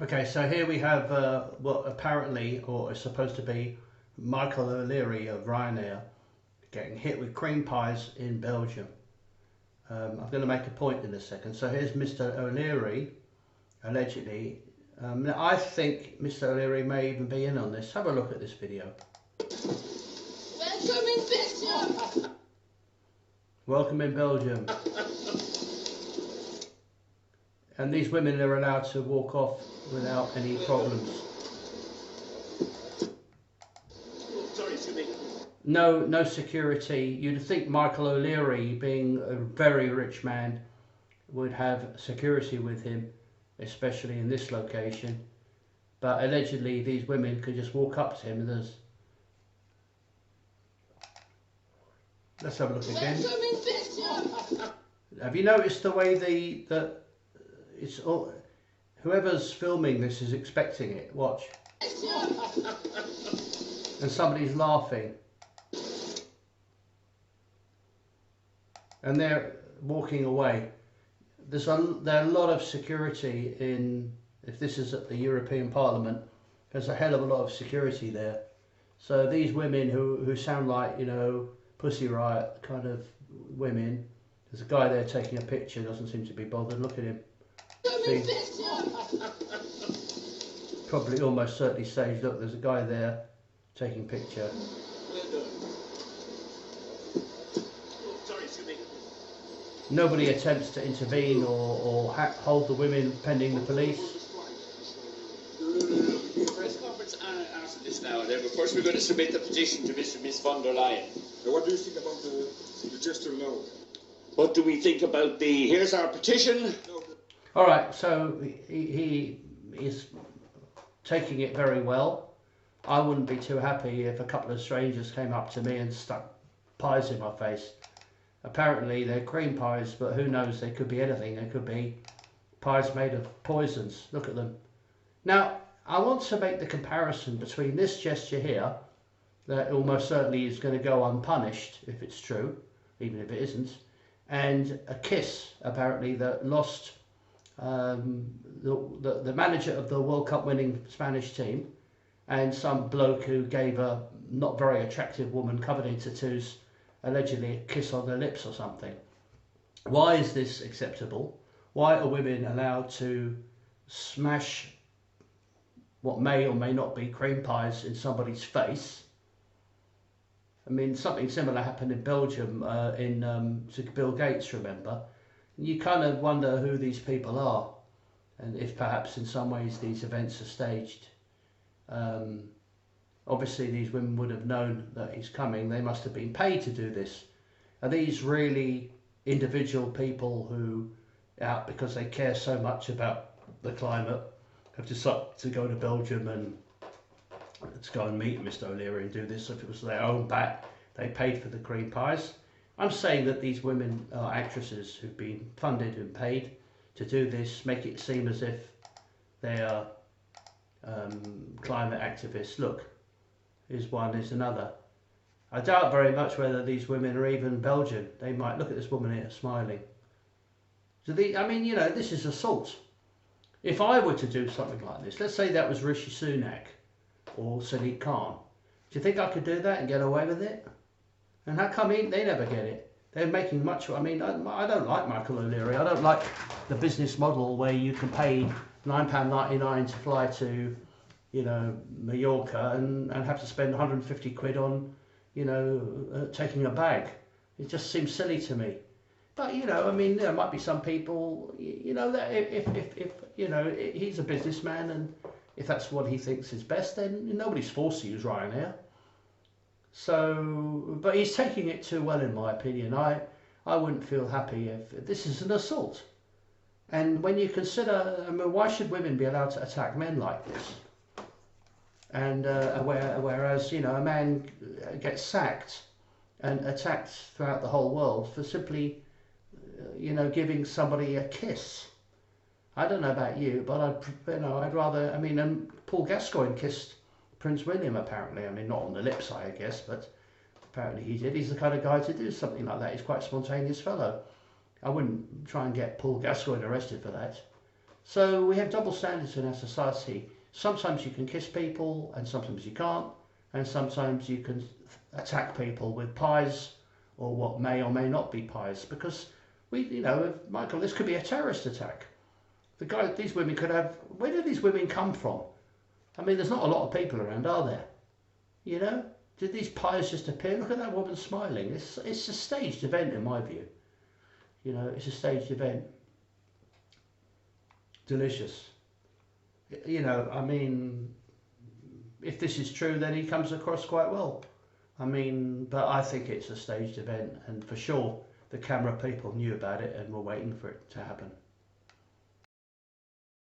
Okay, so here we have what apparently, or is supposed to be, Michael O'Leary of Ryanair getting hit with cream pies in Belgium. I'm going to make a point in a second. So here's Mr. O'Leary, allegedly. Now I think Mr. O'Leary may even be in on this. Have a look at this video. Welcome in Belgium! Welcome in Belgium. And these women are allowed to walk off without any problems. No security. You'd think Michael O'Leary, being a very rich man, would have security with him, especially in this location. But allegedly these women could just walk up to him and there's... Let's have a look again. Have you noticed the way it's all... Whoever's filming this is expecting it. Watch. And somebody's laughing. And they're walking away. There are a lot of security in... If this is at the European Parliament, there's a hell of a lot of security there. So these women who sound like, you know, Pussy Riot kind of women. There's a guy there taking a picture, doesn't seem to be bothered. Look at him. See? Probably almost certainly staged. Look, there's a guy there taking a picture. Nobody attempts to intervene or hold the women pending the police. Press conference after this now, and then first we're going to submit the petition to Mr. and Miss von der Leyen. Now, what do you think about the gesture now? What do we think about the... Here's our petition. All right, so he is taking it very well. I wouldn't be too happy if a couple of strangers came up to me and stuck pies in my face. Apparently they're cream pies, but who knows, they could be anything. They could be pies made of poisons. Look at them. Now, I want to make the comparison between this gesture here, that almost certainly is going to go unpunished if it's true, even if it isn't, and a kiss, apparently, that lost the manager of the World Cup winning Spanish team and some bloke who gave a not very attractive woman covered in tattoos allegedly a kiss on the lips or something. Why is this acceptable? Why are women allowed to smash what may or may not be cream pies in somebody's face? I mean, something similar happened in Belgium to Bill Gates, remember? You kind of wonder who these people are and if perhaps in some ways these events are staged. Obviously these women would have known that he's coming. They must have been paid to do this. Are these really individual people who, out because they care so much about the climate, have decided to go to Belgium and to go and meet Mr. O'Leary and do this? If it was their own back, they paid for the cream pies. I'm saying that these women are actresses who've been funded and paid to do this, make it seem as if they are climate activists. Look, here's one, here's another. I doubt very much whether these women are even Belgian. They might look at this woman here smiling. So I mean, you know, this is assault. If I were to do something like this, let's say that was Rishi Sunak or Sadiq Khan, do you think I could do that and get away with it? And how come they never get it? They're making much... I mean, I don't like Michael O'Leary. I don't like the business model where you can pay £9.99 to fly to, you know, Mallorca and have to spend 150 quid on, you know, taking a bag. It just seems silly to me. But, you know, I mean, there might be some people, you know, that if you know, he's a businessman and if that's what he thinks is best, then nobody's forced to use Ryanair. So, but he's taking it too well, in my opinion. I wouldn't feel happy if this is an assault. And when you consider, I mean, why should women be allowed to attack men like this? And whereas, you know, a man gets sacked and attacked throughout the whole world for simply, you know, giving somebody a kiss. I don't know about you, but I'd rather. I mean, Paul Gascoigne kissed Prince William, apparently. I mean, not on the lips, I guess, but apparently he did. He's the kind of guy to do something like that. He's quite a spontaneous fellow. I wouldn't try and get Paul Gascoigne arrested for that. So we have double standards in our society. Sometimes you can kiss people and sometimes you can't, and sometimes you can attack people with pies or what may or may not be pies, because Michael, this could be a terrorist attack. These women could have. Where do these women come from? I mean, there's not a lot of people around, are there? You know, did these pies just appear? Look at that woman smiling. It's a staged event in my view. You know, it's a staged event. Delicious. You know, I mean, if this is true, then he comes across quite well. I mean, but I think it's a staged event, and for sure the camera people knew about it and were waiting for it to happen.